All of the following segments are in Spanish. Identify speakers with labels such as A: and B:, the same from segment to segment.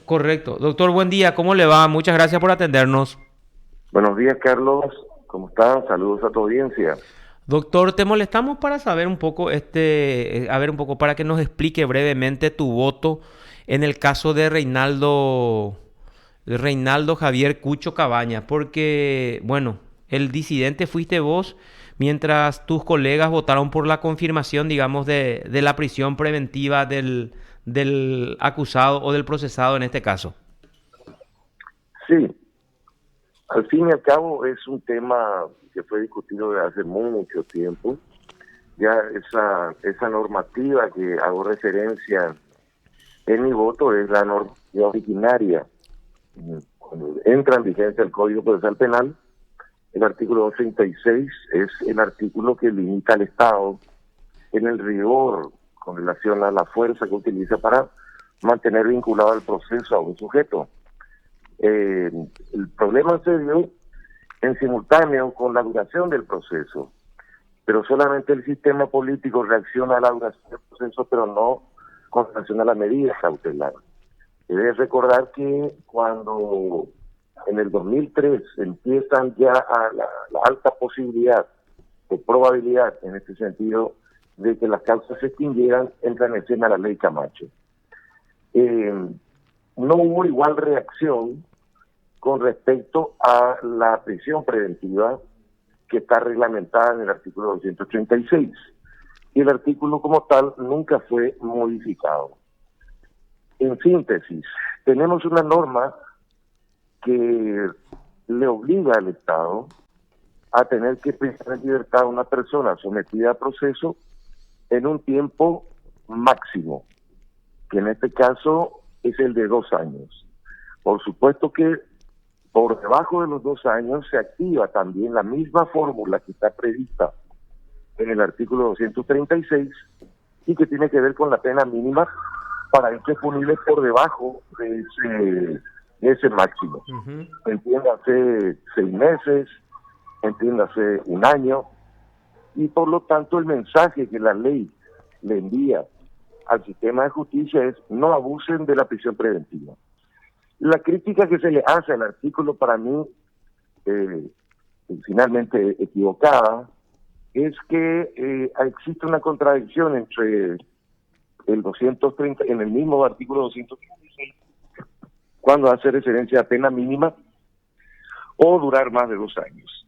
A: Correcto. Doctor, buen día, ¿cómo le va? Muchas gracias por atendernos.
B: Buenos días, Carlos. ¿Cómo están? Saludos a tu audiencia.
A: Doctor, te molestamos para saber un poco, a ver un poco, para que nos explique brevemente tu voto en el caso de Reinaldo Javier Cucho Cabaña, porque, bueno, el disidente fuiste vos, mientras tus colegas votaron por la confirmación, digamos, de la prisión preventiva del acusado o del procesado en este caso.
B: Sí, al fin y al cabo es un tema que fue discutido desde hace mucho tiempo. Ya esa normativa que hago referencia en mi voto es la normativa originaria. Cuando entra en vigencia el Código Procesal Penal, el artículo 236 es el artículo que limita al Estado en el rigor con relación a la fuerza que utiliza para mantener vinculado al proceso a un sujeto. El problema se dio en simultáneo con la duración del proceso, pero solamente el sistema político reacciona a la duración del proceso, pero no con relación a la medida cautelar. Debes recordar que cuando en el 2003 empiezan ya a la alta posibilidad o probabilidad, en este sentido, de que las causas se extinguieran, entra en escena la ley Camacho. No hubo igual reacción con respecto a la prisión preventiva que está reglamentada en el artículo 236. Y el artículo como tal nunca fue modificado. En síntesis, tenemos una norma que le obliga al Estado a tener que prestar en libertad a una persona sometida a proceso en un tiempo máximo, que en este caso es el de 2 años. Por supuesto que por debajo de los 2 años se activa también la misma fórmula que está prevista en el artículo 236 y que tiene que ver con la pena mínima para hechos punibles por debajo de ese máximo.
A: Ujú.
B: Entiéndase 6 meses, entiéndase un año, y por lo tanto el mensaje que la ley le envía al sistema de justicia es: no abusen de la prisión preventiva. La crítica que se le hace al artículo, para mí, eh, finalmente equivocada, es que existe una contradicción entre el 230, en el mismo artículo 236, cuando hace referencia a pena mínima o durar más de 2 años.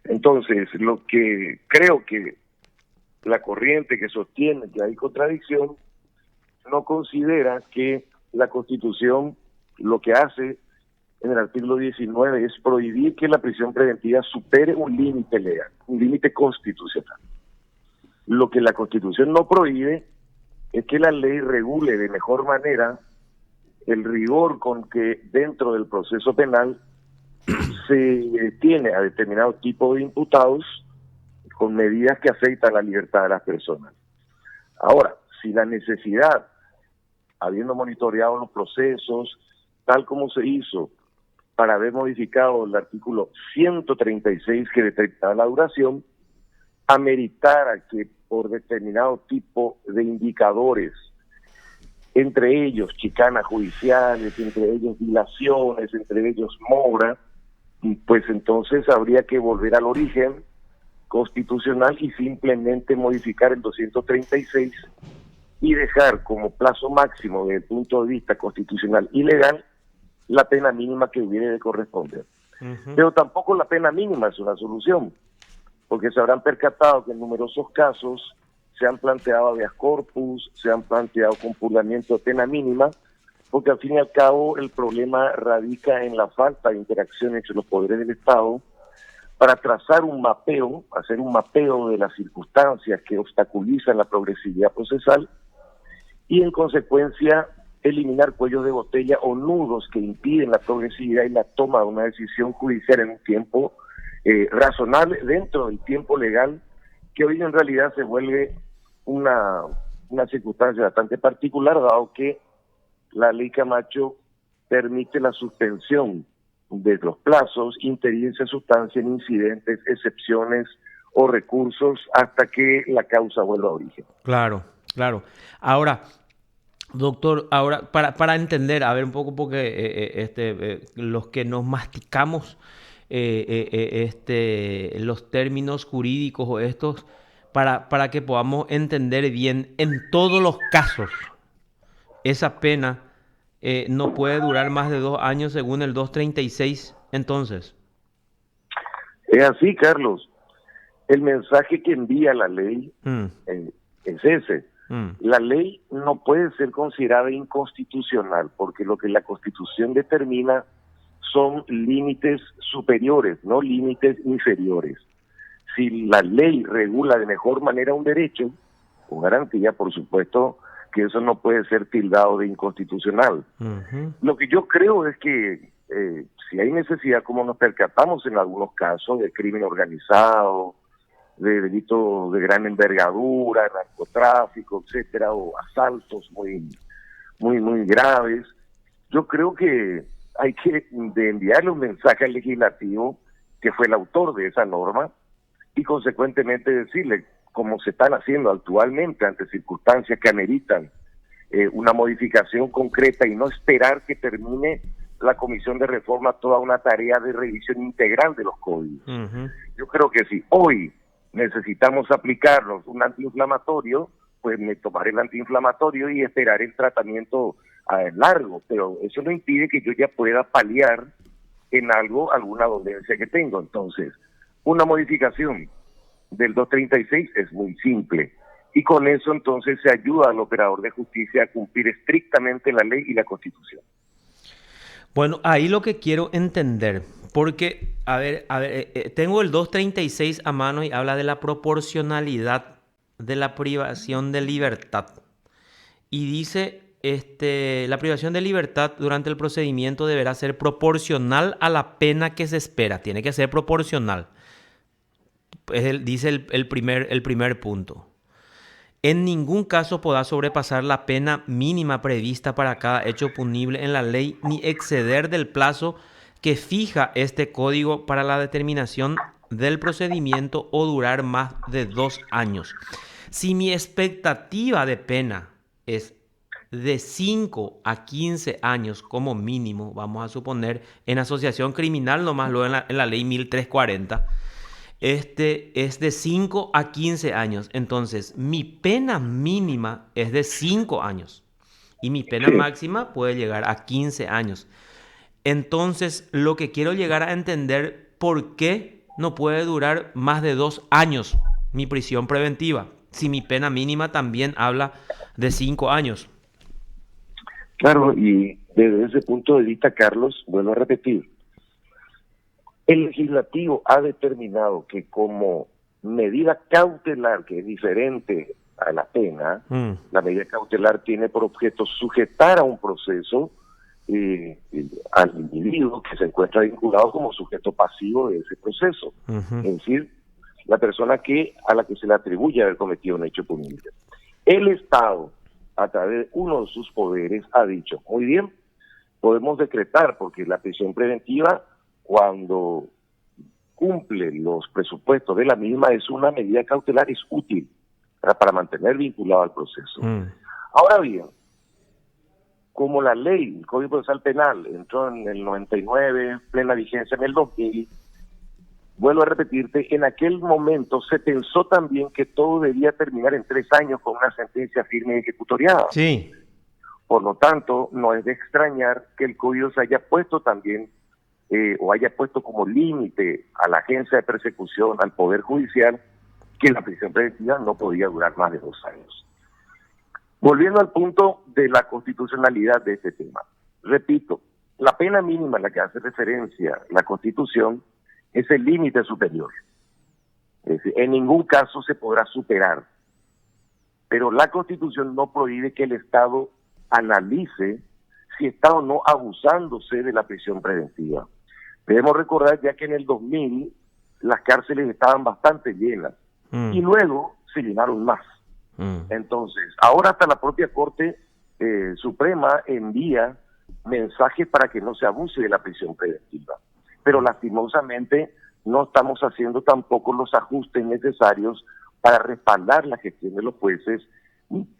B: Entonces, lo que creo que la corriente que sostiene que hay contradicción no considera que la Constitución lo que hace en el artículo 19 es prohibir que la prisión preventiva supere un límite legal, un límite constitucional. Lo que la Constitución no prohíbe es que la ley regule de mejor manera el rigor con que dentro del proceso penal se tiene a determinado tipo de imputados con medidas que afectan la libertad de las personas. Ahora, si la necesidad, habiendo monitoreado los procesos, tal como se hizo para haber modificado el artículo 136 que determinaba la duración, ameritara que por determinado tipo de indicadores, entre ellos chicanas judiciales, entre ellos dilaciones, entre ellos mora, pues entonces habría que volver al origen constitucional y simplemente modificar el 236 y dejar como plazo máximo desde el punto de vista constitucional y legal la pena mínima que hubiera de corresponder.
A: Ujú.
B: Pero tampoco la pena mínima es una solución, porque se habrán percatado que en numerosos casos se han planteado habeas corpus, se han planteado compurgamiento de pena mínima, porque al fin y al cabo el problema radica en la falta de interacción entre los poderes del Estado para trazar un mapeo, hacer un mapeo de las circunstancias que obstaculizan la progresividad procesal y en consecuencia eliminar cuellos de botella o nudos que impiden la progresividad y la toma de una decisión judicial en un tiempo razonable dentro del tiempo legal, que hoy en realidad se vuelve una circunstancia bastante particular, dado que la ley Camacho permite la suspensión de los plazos, interines sustancia en incidentes, excepciones o recursos hasta que la causa vuelva a origen.
A: Claro, claro. Ahora, Doctor, ahora para entender, a ver un poco, porque los que nos masticamos los términos jurídicos o estos, para que podamos entender bien, en todos los casos, esa pena no puede durar más de 2 años según el 236, entonces.
B: Es así, Carlos. El mensaje que envía la ley
A: Mm,
B: es ese.
A: mm,
B: La ley no puede ser considerada inconstitucional porque lo que la Constitución determina son límites superiores, no límites inferiores. Si la ley regula de mejor manera un derecho, con garantía, por supuesto, que eso no puede ser tildado de inconstitucional.
A: ujú,
B: Lo que yo creo es que si hay necesidad, como nos percatamos en algunos casos de crimen organizado, de delitos de gran envergadura, narcotráfico, etcétera, o asaltos muy graves, yo creo que hay que enviarle un mensaje al legislativo, que fue el autor de esa norma, y consecuentemente decirle, como se están haciendo actualmente ante circunstancias que ameritan una modificación concreta y no esperar que termine la Comisión de Reforma toda una tarea de revisión integral de los códigos.
A: ujú.
B: Yo creo que si hoy necesitamos aplicarnos un antiinflamatorio, pues me tomaré el antiinflamatorio y esperaré el tratamiento largo, pero eso no impide que yo ya pueda paliar en algo, alguna dolencia que tengo. Entonces, una modificación del 236 es muy simple. Y con eso entonces se ayuda al operador de justicia a cumplir estrictamente la ley y la Constitución.
A: Bueno, ahí lo que quiero entender, porque, a ver, tengo el 236 a mano y habla de la proporcionalidad de la privación de libertad. Y dice, la privación de libertad durante el procedimiento deberá ser proporcional a la pena que se espera. Tiene que ser proporcional. Dice el primer punto. En ningún caso podrá sobrepasar la pena mínima prevista para cada hecho punible en la ley ni exceder del plazo que fija este código para la determinación del procedimiento o durar más de 2 años. Si mi expectativa de pena es de 5 a 15 años como mínimo, vamos a suponer, en asociación criminal, nomás lo en la ley 1340, es de 5 a 15 años. Entonces, mi pena mínima es de 5 años y mi pena
B: Sí,
A: máxima puede llegar a 15 años. Entonces, lo que quiero llegar a entender, ¿por qué no puede durar más de 2 años mi prisión preventiva? Si mi pena mínima también habla de 5 años.
B: claro, y desde ese punto de vista, Carlos, vuelvo a repetir, el legislativo ha determinado que como medida cautelar, que es diferente a la pena,
A: Mm,
B: la medida cautelar tiene por objeto sujetar a un proceso al individuo que se encuentra vinculado como sujeto pasivo de ese proceso,
A: ujú,
B: es decir, la persona a la que se le atribuye haber cometido un hecho punible. El Estado, a través de uno de sus poderes, ha dicho, muy bien, podemos decretar, porque la prisión preventiva, cuando cumple los presupuestos de la misma, es una medida cautelar, es útil para mantener vinculado al proceso.
A: mm,
B: Ahora bien, como la ley, el Código Procesal Penal, entró en el 99, plena vigencia en el 2000, vuelvo a repetirte, en aquel momento se pensó también que todo debía terminar en 3 años con una sentencia firme y ejecutoriada.
A: sí.
B: Por lo tanto, no es de extrañar que el Código se haya puesto también o haya puesto como límite a la agencia de persecución, al Poder Judicial, que la prisión preventiva no podía durar más de 2 años. Volviendo al punto de la constitucionalidad de este tema, repito, la pena mínima a la que hace referencia la Constitución es el límite superior. Es decir, en ningún caso se podrá superar, pero la Constitución no prohíbe que el Estado analice si está o no abusándose de la prisión preventiva. Debemos recordar ya que en el 2000 las cárceles estaban bastante llenas
A: Mm,
B: y luego se llenaron más.
A: mm,
B: Entonces, ahora hasta la propia Corte Suprema envía mensajes para que no se abuse de la prisión preventiva. Pero lastimosamente no estamos haciendo tampoco los ajustes necesarios para respaldar la gestión de los jueces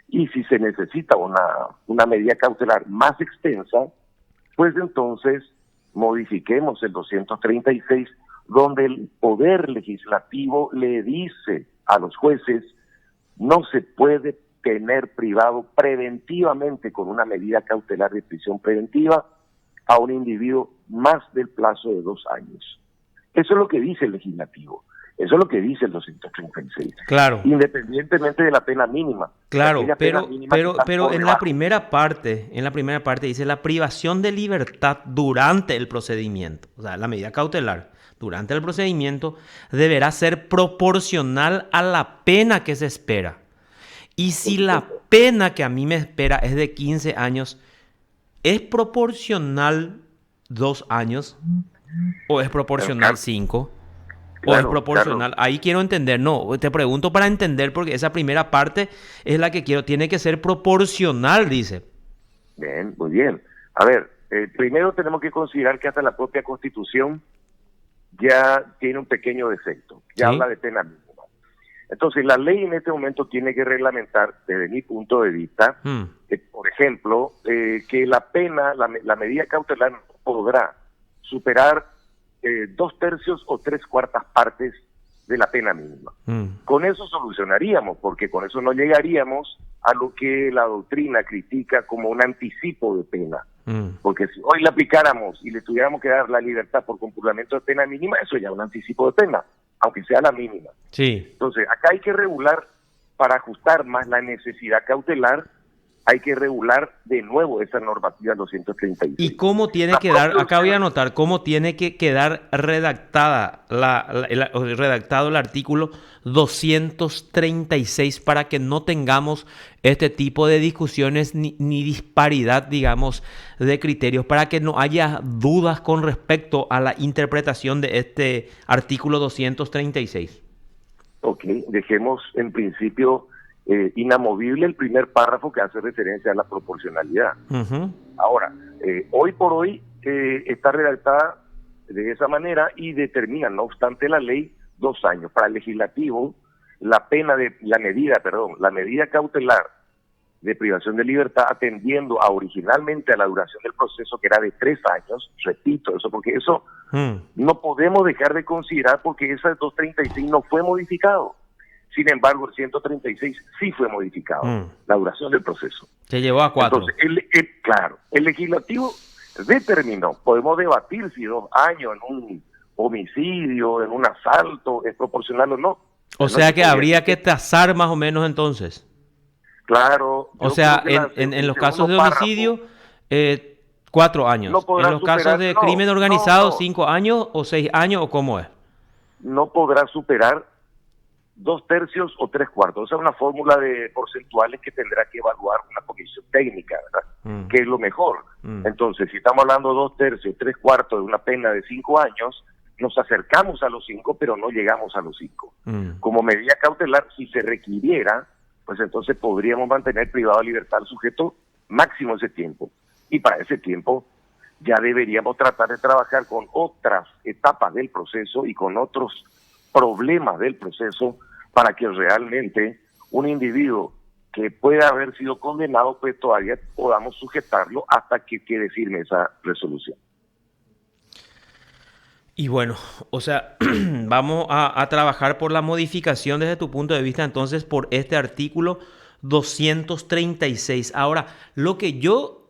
B: Y si se necesita una medida cautelar más extensa, pues entonces modifiquemos el 236, donde el Poder Legislativo le dice a los jueces: no se puede tener privado preventivamente con una medida cautelar de prisión preventiva a un individuo más del plazo de 2 años. Eso es lo que dice el legislativo, eso es lo que dice el 236.
A: Claro.
B: Independientemente de la pena mínima.
A: Claro, pero en la
B: debajo.
A: primera parte dice la privación de libertad durante el procedimiento, o sea, la medida cautelar durante el procedimiento deberá ser proporcional a la pena que se espera. Y si la pena que a mí me espera es de 15 años, ¿es proporcional 2 años? ¿O es proporcional 5? ¿O es proporcional? Ahí quiero entender. No, te pregunto para entender, porque esa primera parte es la que quiero. Tiene que ser proporcional, dice.
B: Bien, muy bien. A ver, primero tenemos que considerar que hasta la propia Constitución ya tiene un pequeño defecto. Ya
A: ¿Sí?
B: habla de pena mínima. Entonces, la ley en este momento tiene que reglamentar, desde mi punto de vista, por ejemplo, que la pena, la medida cautelar no podrá superar 2/3 o 3/4 partes de la pena mínima. Con eso solucionaríamos, porque con eso no llegaríamos a lo que la doctrina critica como un anticipo de pena. Porque si hoy le aplicáramos y le tuviéramos que dar la libertad por compuramiento de pena mínima, eso ya es un anticipo de pena, aunque sea la mínima.
A: Sí.
B: Entonces, acá hay que regular, para ajustar más la necesidad cautelar, hay que regular de nuevo esa normativa 236.
A: ¿Y cómo tiene que dar, acá voy a anotar, cómo tiene que quedar redactado el artículo 236 para que no tengamos este tipo de discusiones ni disparidad, digamos, de criterios, para que no haya dudas con respecto a la interpretación de este artículo 236?
B: Ok, dejemos en principio inamovible el primer párrafo que hace referencia a la proporcionalidad. Ahora, hoy por hoy está redactada de esa manera y determina, no obstante la ley, 2 años. Para el legislativo, la medida cautelar de privación de libertad, atendiendo originalmente a la duración del proceso, que era de 3 años, repito eso, porque eso no podemos dejar de considerar, porque ese 236 no fue modificado. Sin embargo, el 136 sí fue modificado, la duración del proceso.
A: Se llevó a 4.
B: Entonces, claro, el legislativo determinó, podemos debatir si 2 años en un homicidio, en un asalto, es proporcional o no.
A: O sea que habría que tasar más o menos entonces.
B: Claro.
A: O sea, en los casos de homicidio, 4 años.
B: No
A: en los casos de crimen organizado, 5 años o 6 años, ¿o cómo es?
B: No podrá superar 2/3 o 3/4. O sea, una fórmula de porcentuales que tendrá que evaluar una comisión técnica, ¿verdad? Que es lo mejor. Entonces, si estamos hablando de 2/3 o 3/4 de una pena de 5 años, nos acercamos a los 5, pero no llegamos a los 5. Como medida cautelar, si se requiriera, pues entonces podríamos mantener privado de libertad al sujeto máximo ese tiempo. Y para ese tiempo ya deberíamos tratar de trabajar con otras etapas del proceso y con otros problemas del proceso, para que realmente un individuo que pueda haber sido condenado, pues todavía podamos sujetarlo hasta que quede firme esa resolución.
A: Y bueno, o sea, vamos a trabajar por la modificación desde tu punto de vista, entonces, por este artículo 236. Ahora, lo que yo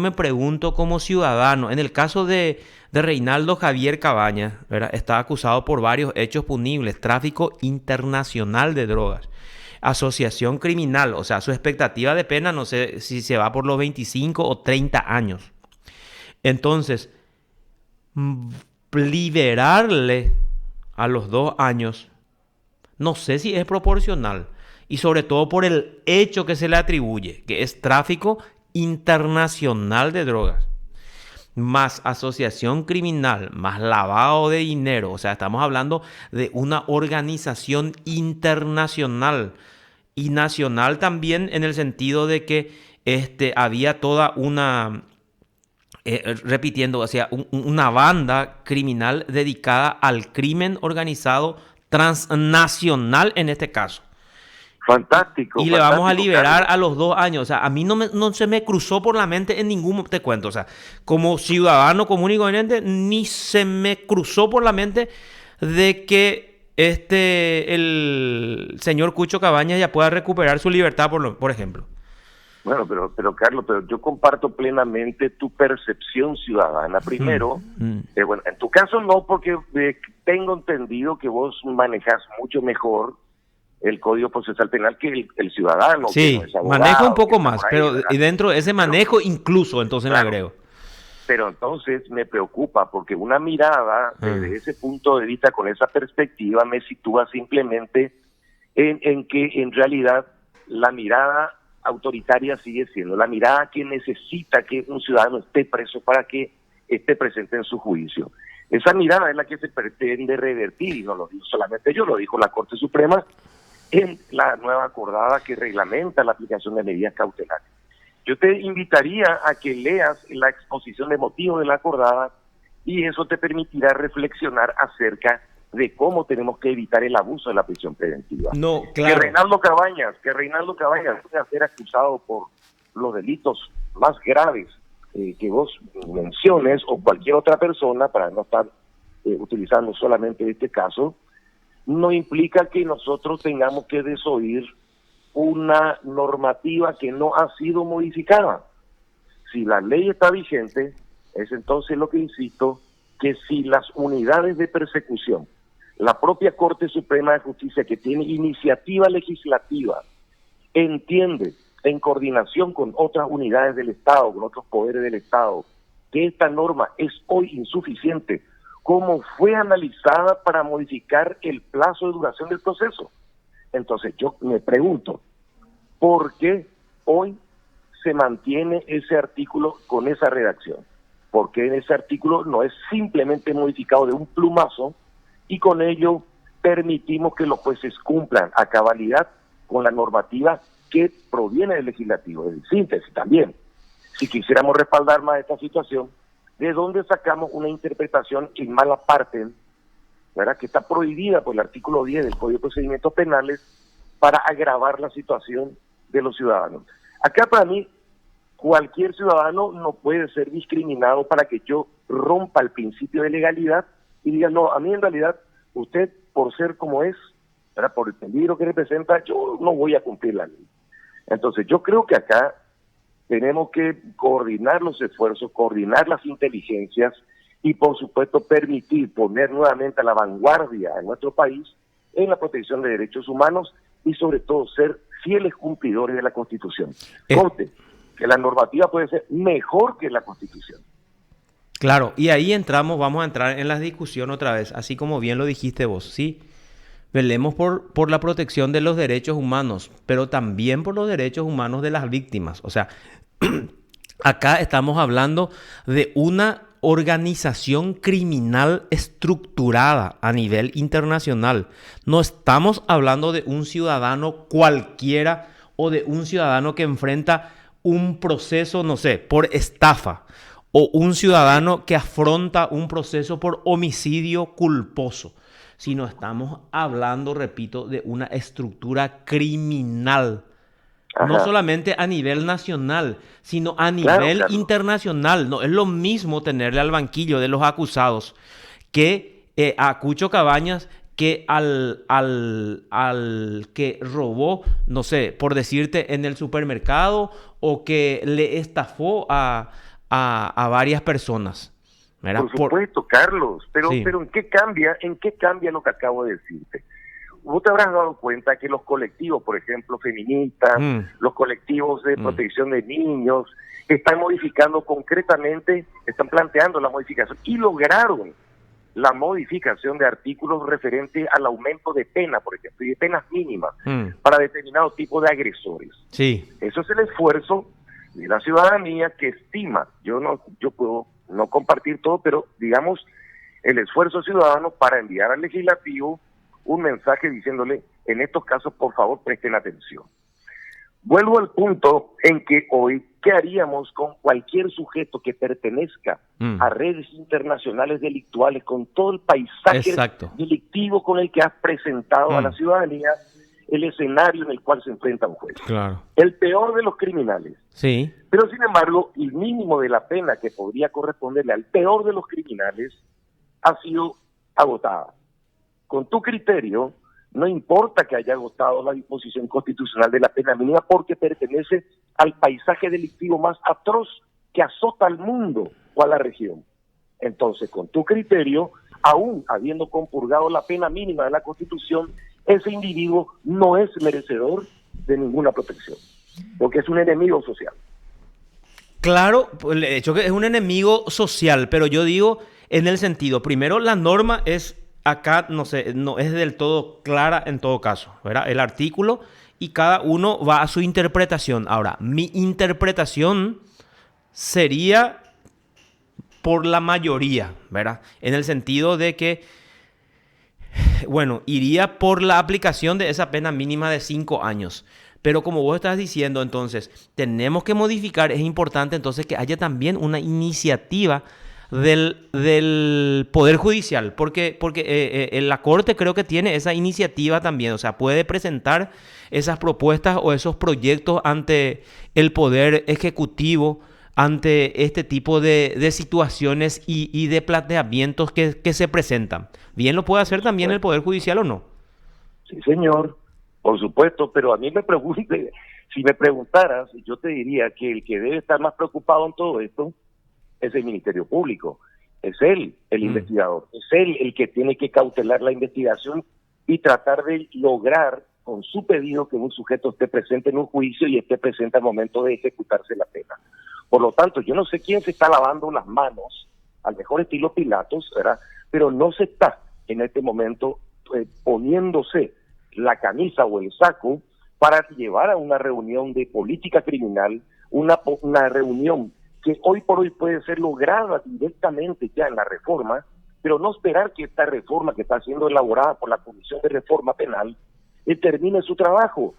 A: me pregunto como ciudadano, en el caso de Reinaldo Javier Cabañas, ¿verdad? Está acusado por varios hechos punibles: tráfico internacional de drogas, asociación criminal, o sea, su expectativa de pena no sé si se va por los 25 o 30 años. Entonces, liberarle a los 2 años, no sé si es proporcional, y sobre todo por el hecho que se le atribuye, que es tráfico internacional de drogas, más asociación criminal, más lavado de dinero. O sea, estamos hablando de una organización internacional y nacional también, en el sentido de que había toda una... repitiendo, o sea, una banda criminal dedicada al crimen organizado transnacional en este caso.
B: Fantástico.
A: Y le vamos a liberar
B: Carlos.
A: a los 2 años. O sea, a mí no se me cruzó por la mente en ningún, te cuento, o sea, como ciudadano común y corriente, ni se me cruzó por la mente de que el señor Cucho Cabañas ya pueda recuperar su libertad, por ejemplo.
B: Bueno, pero Carlos, pero yo comparto plenamente tu percepción ciudadana.
A: Mm,
B: Primero,
A: mm.
B: bueno, en tu caso no, porque tengo entendido que vos manejas mucho mejor el Código Procesal Penal que el ciudadano, que no
A: Sí,
B: es
A: manejo un
B: abogado, que
A: poco
B: está
A: más,
B: por ahí,
A: pero
B: ¿verdad?
A: y dentro de ese
B: Pero,
A: manejo incluso, entonces le
B: claro,
A: agrego.
B: pero entonces me preocupa porque una mirada
A: Ah,
B: desde ese punto de vista, con esa perspectiva, me sitúa simplemente en que en realidad la mirada autoritaria sigue siendo la mirada que necesita que un ciudadano esté preso para que esté presente en su juicio. Esa mirada es la que se pretende revertir, y no lo digo solamente yo, lo dijo la Corte Suprema en la nueva acordada que reglamenta la aplicación de medidas cautelares. Yo te invitaría a que leas la exposición de motivos de la acordada y eso te permitirá reflexionar acerca de cómo tenemos que evitar el abuso de la prisión preventiva.
A: no,
B: Que
A: claro.
B: Reinaldo Cabañas pueda ser acusado por los delitos más graves que vos menciones, o cualquier otra persona, para no estar utilizando solamente este caso, no implica que nosotros tengamos que desoír una normativa que no ha sido modificada. Si la ley está vigente, es entonces lo que insisto, que si las unidades de persecución, la propia Corte Suprema de Justicia, que tiene iniciativa legislativa, entiende en coordinación con otras unidades del Estado, con otros poderes del Estado, que esta norma es hoy insuficiente, ¿cómo fue analizada para modificar el plazo de duración del proceso? Entonces yo me pregunto, ¿por qué hoy se mantiene ese artículo con esa redacción? ¿Por qué ese artículo no es simplemente modificado de un plumazo y con ello permitimos que los jueces cumplan a cabalidad con la normativa que proviene del legislativo? En síntesis también, si quisiéramos respaldar más esta situación, ¿de dónde sacamos una interpretación en mala parte, ¿verdad?, que está prohibida por el artículo 10 del Código de Procedimientos Penales para agravar la situación de los ciudadanos? Acá para mí, cualquier ciudadano no puede ser discriminado para que yo rompa el principio de legalidad y diga, no, a mí en realidad, usted por ser como es, ¿verdad?, por el peligro que representa, yo no voy a cumplir la ley. Entonces yo creo que acá tenemos que coordinar los esfuerzos, coordinar las inteligencias y por supuesto permitir poner nuevamente a la vanguardia en nuestro país en la protección de derechos humanos y sobre todo ser fieles cumplidores de la Constitución. Conste que la normativa puede ser mejor que la Constitución.
A: Claro, y ahí vamos a entrar en la discusión otra vez, así como bien lo dijiste vos, ¿sí? Velemos por la protección de los derechos humanos, pero también por los derechos humanos de las víctimas. O sea, acá estamos hablando de una organización criminal estructurada a nivel internacional. No estamos hablando de un ciudadano cualquiera o de un ciudadano que enfrenta un proceso, no sé, por estafa, o un ciudadano que afronta un proceso por homicidio culposo, sino estamos hablando, repito, de una estructura criminal. No
B: Ajá.
A: solamente a nivel nacional, sino a
B: Claro,
A: nivel
B: Carlos.
A: internacional. No es lo mismo tenerle al banquillo de los acusados que a Cucho Cabañas, que al que robó, no sé, por decirte, en el supermercado, o que le estafó a varias personas. ¿Verdad?
B: Por supuesto, Carlos, pero
A: Sí.
B: ¿en qué cambia? ¿En qué cambia lo que acabo de decirte? Vos te habrás dado cuenta que los colectivos, por ejemplo, feministas,
A: Mm,
B: los colectivos de
A: mm.
B: protección de niños, están modificando concretamente, están planteando la modificación y lograron la modificación de artículos referentes al aumento de pena, por ejemplo, y de penas mínimas
A: Mm,
B: para determinado tipo de agresores.
A: sí,
B: Eso es el esfuerzo de la ciudadanía que estima, yo puedo no compartir todo, pero digamos, el esfuerzo ciudadano para enviar al legislativo un mensaje diciéndole, en estos casos, por favor, presten atención. Vuelvo al punto en que hoy, ¿qué haríamos con cualquier sujeto que pertenezca a redes internacionales delictuales, con todo el paisaje
A: exacto.
B: delictivo con el que has presentado a la ciudadanía, el escenario en el cual se enfrenta un juez.
A: Claro.
B: El peor de los criminales.
A: Sí.
B: Pero sin embargo, el mínimo de la pena que podría corresponderle al peor de los criminales ha sido agotada. Con tu criterio, no importa que haya agotado la disposición constitucional de la pena mínima porque pertenece al paisaje delictivo más atroz que azota al mundo o a la región. Entonces, con tu criterio, aún habiendo compurgado la pena mínima de la Constitución, ese individuo no es merecedor de ninguna protección, porque es un enemigo social.
A: Claro, el hecho que es un enemigo social, pero yo digo en el sentido, primero la norma es acá, no sé, no es del todo clara en todo caso, ¿verdad? El artículo y cada uno va a su interpretación. Ahora, mi interpretación sería por la mayoría, ¿verdad? En el sentido de que, bueno, iría por la aplicación de esa pena mínima de 5 años. Pero como vos estás diciendo, entonces, tenemos que modificar, es importante entonces que haya también una iniciativa del Poder Judicial, porque la Corte creo que tiene esa iniciativa también, o sea, puede presentar esas propuestas o esos proyectos ante el Poder Ejecutivo, ante este tipo de situaciones y de planteamientos que se presentan. ¿Bien lo puede hacer también el Poder Judicial o no?
B: Sí, señor, por supuesto, pero a mí si me preguntaras, yo te diría que el que debe estar más preocupado en todo esto es el Ministerio Público, es él el investigador, es él el que tiene que cautelar la investigación y tratar de lograr con su pedido que un sujeto esté presente en un juicio y esté presente al momento de ejecutarse la pena. Por lo tanto, yo no sé quién se está lavando las manos, al mejor estilo Pilatos, ¿verdad? Pero no se está en este momento poniéndose la camisa o el saco para llevar a una reunión de política criminal, una reunión que hoy por hoy puede ser lograda directamente ya en la reforma, pero no esperar que esta reforma que está siendo elaborada por la Comisión de Reforma Penal termine su trabajo.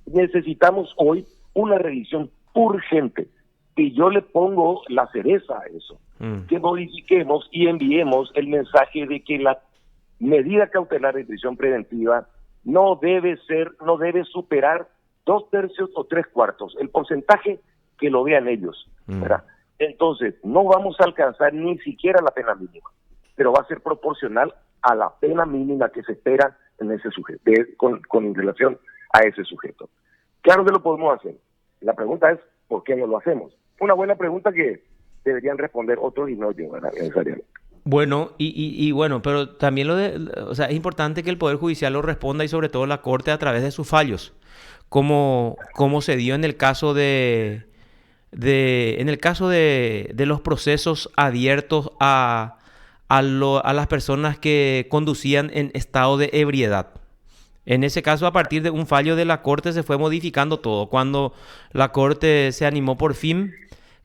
B: Necesitamos hoy una revisión urgente, y yo le pongo la cereza a eso, que modifiquemos y enviemos el mensaje de que la medida cautelar de prisión preventiva no debe superar 2/3 o 3/4, el porcentaje que lo vean ellos, ¿verdad? Entonces, no vamos a alcanzar ni siquiera la pena mínima, pero va a ser proporcional a la pena mínima que se espera en ese sujeto, con relación a ese sujeto. Claro que lo podemos hacer. La pregunta es, ¿por qué no lo hacemos? Una buena pregunta que deberían responder otros y no yo, ¿verdad? Necesariamente.
A: Bueno, y bueno, pero también o sea, es importante que el Poder Judicial lo responda y sobre todo la Corte a través de sus fallos, como se dio en el caso de los procesos abiertos a las personas que conducían en estado de ebriedad. En ese caso, a partir de un fallo de la Corte se fue modificando todo. Cuando la Corte se animó por fin,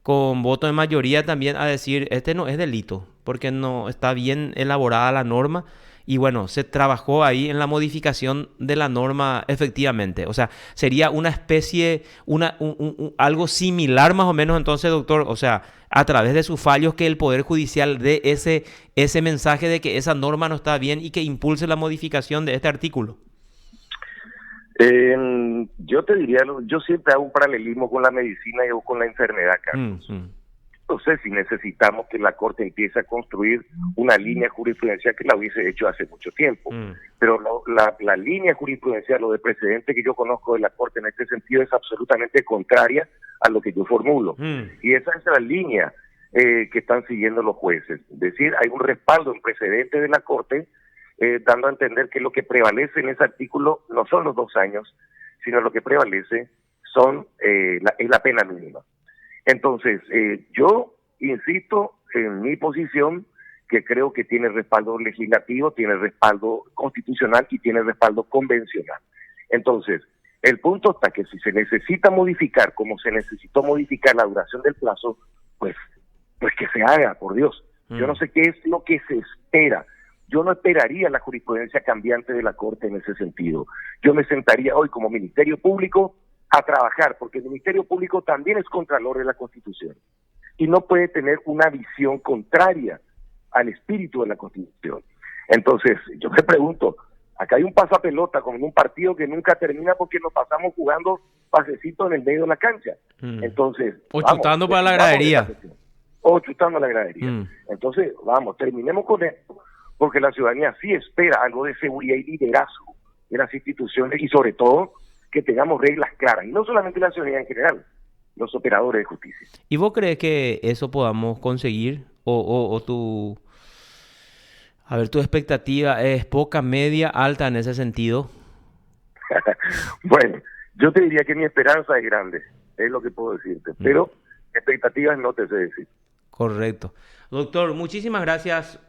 A: con voto de mayoría también, a decir, este no es delito, porque no está bien elaborada la norma. Y bueno, se trabajó ahí en la modificación de la norma efectivamente. O sea, sería una especie, algo similar más o menos entonces, doctor. O sea, a través de sus fallos que el Poder Judicial dé ese mensaje de que esa norma no está bien y que impulse la modificación de este artículo.
B: Yo te diría, yo siempre hago un paralelismo con la medicina y con la enfermedad, Carlos. No sé si necesitamos que la Corte empiece a construir una línea jurisprudencial que la hubiese hecho hace mucho tiempo, pero la línea jurisprudencial o de precedente que yo conozco de la Corte en este sentido es absolutamente contraria a lo que yo formulo. Y esa es la línea que están siguiendo los jueces. Es decir, hay un respaldo en precedente de la Corte dando a entender que lo que prevalece en ese artículo no son los 2 años, sino lo que prevalece es la pena mínima. Entonces, yo insisto en mi posición, que creo que tiene respaldo legislativo, tiene respaldo constitucional y tiene respaldo convencional. Entonces, el punto está que si se necesita modificar, como se necesitó modificar la duración del plazo, pues que se haga, por Dios. Yo no sé qué es lo que se espera. Yo no esperaría la jurisprudencia cambiante de la Corte en ese sentido. Yo me sentaría hoy como Ministerio Público a trabajar, porque el Ministerio Público también es contralor de la Constitución y no puede tener una visión contraria al espíritu de la Constitución. Entonces, yo me pregunto, Acá hay un pasapelota con un partido que nunca termina porque nos pasamos jugando pasecitos en el medio de la cancha. Entonces,
A: o chutando para la gradería.
B: O chutando a la gradería.
A: Mm.
B: Entonces, vamos, terminemos con esto, porque la ciudadanía sí espera algo de seguridad y liderazgo de las instituciones y sobre todo que tengamos reglas claras. Y no solamente la ciudadanía en general, los operadores de justicia.
A: ¿Y vos crees que eso podamos conseguir? ¿O tu... A ver, tu expectativa es poca, media, alta en ese sentido?
B: Bueno, yo te diría que mi esperanza es grande, es lo que puedo decirte, pero expectativas no te sé decir.
A: Correcto. Doctor, muchísimas gracias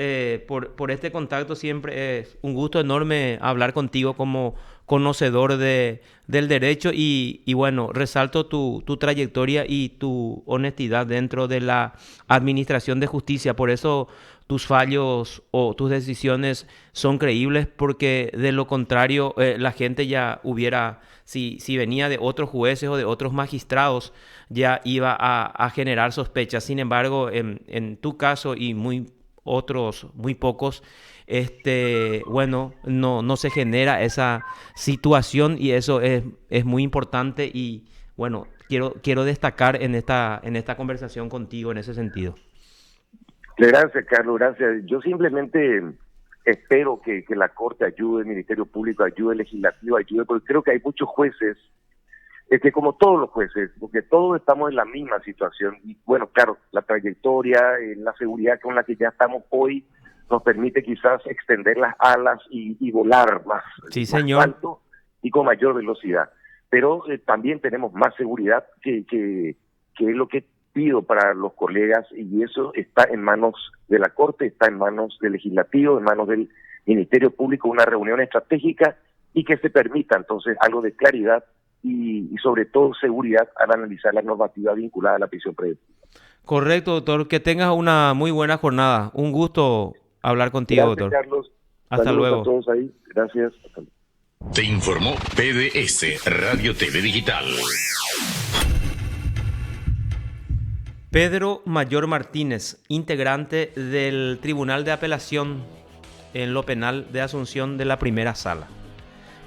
A: por este contacto. Siempre es un gusto enorme hablar contigo como conocedor del derecho y bueno, resalto tu trayectoria y tu honestidad dentro de la administración de justicia. Por eso tus fallos o tus decisiones son creíbles, porque de lo contrario la gente ya hubiera, si venía de otros jueces o de otros magistrados, ya iba a generar sospechas. Sin embargo, en tu caso y muy pocos, bueno, no se genera esa situación y eso es muy importante y bueno, quiero destacar en esta conversación contigo en ese sentido.
B: Gracias, Carlos, gracias. Yo simplemente espero que la Corte ayude, el Ministerio Público ayude, el Legislativo ayude, porque creo que hay muchos jueces, como todos los jueces, porque todos estamos en la misma situación. Y bueno, claro, la trayectoria, la seguridad con la que ya estamos hoy nos permite quizás extender las alas y volar más,
A: sí,
B: más
A: señor,
B: alto y con mayor velocidad. Pero también tenemos más seguridad que es lo que pido para los colegas, y eso está en manos de la Corte, está en manos del Legislativo, en manos del Ministerio Público, una reunión estratégica y que se permita entonces algo de claridad y sobre todo seguridad al analizar la normativa vinculada a la prisión preventiva.
A: Correcto, doctor. Que tengas una muy buena jornada. Un gusto hablar contigo,
B: Gracias,
A: doctor.
B: Carlos.
A: Hasta
B: Saludos
A: luego.
B: a todos ahí. Gracias. Hasta luego.
C: Te informó PBS Radio TV Digital.
A: Pedro Mayor Martínez, integrante del Tribunal de Apelación en lo penal de Asunción de la Primera Sala.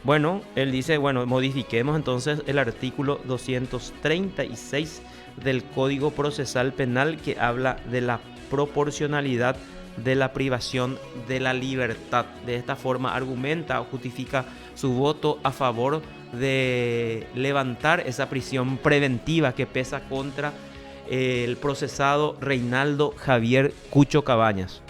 A: Bueno, él dice, bueno, modifiquemos entonces el artículo 236 del Código Procesal Penal, que habla de la proporcionalidad de la privación de la libertad. De esta forma argumenta o justifica su voto a favor de levantar esa prisión preventiva que pesa contra el procesado Reinaldo Javier Cucho Cabañas.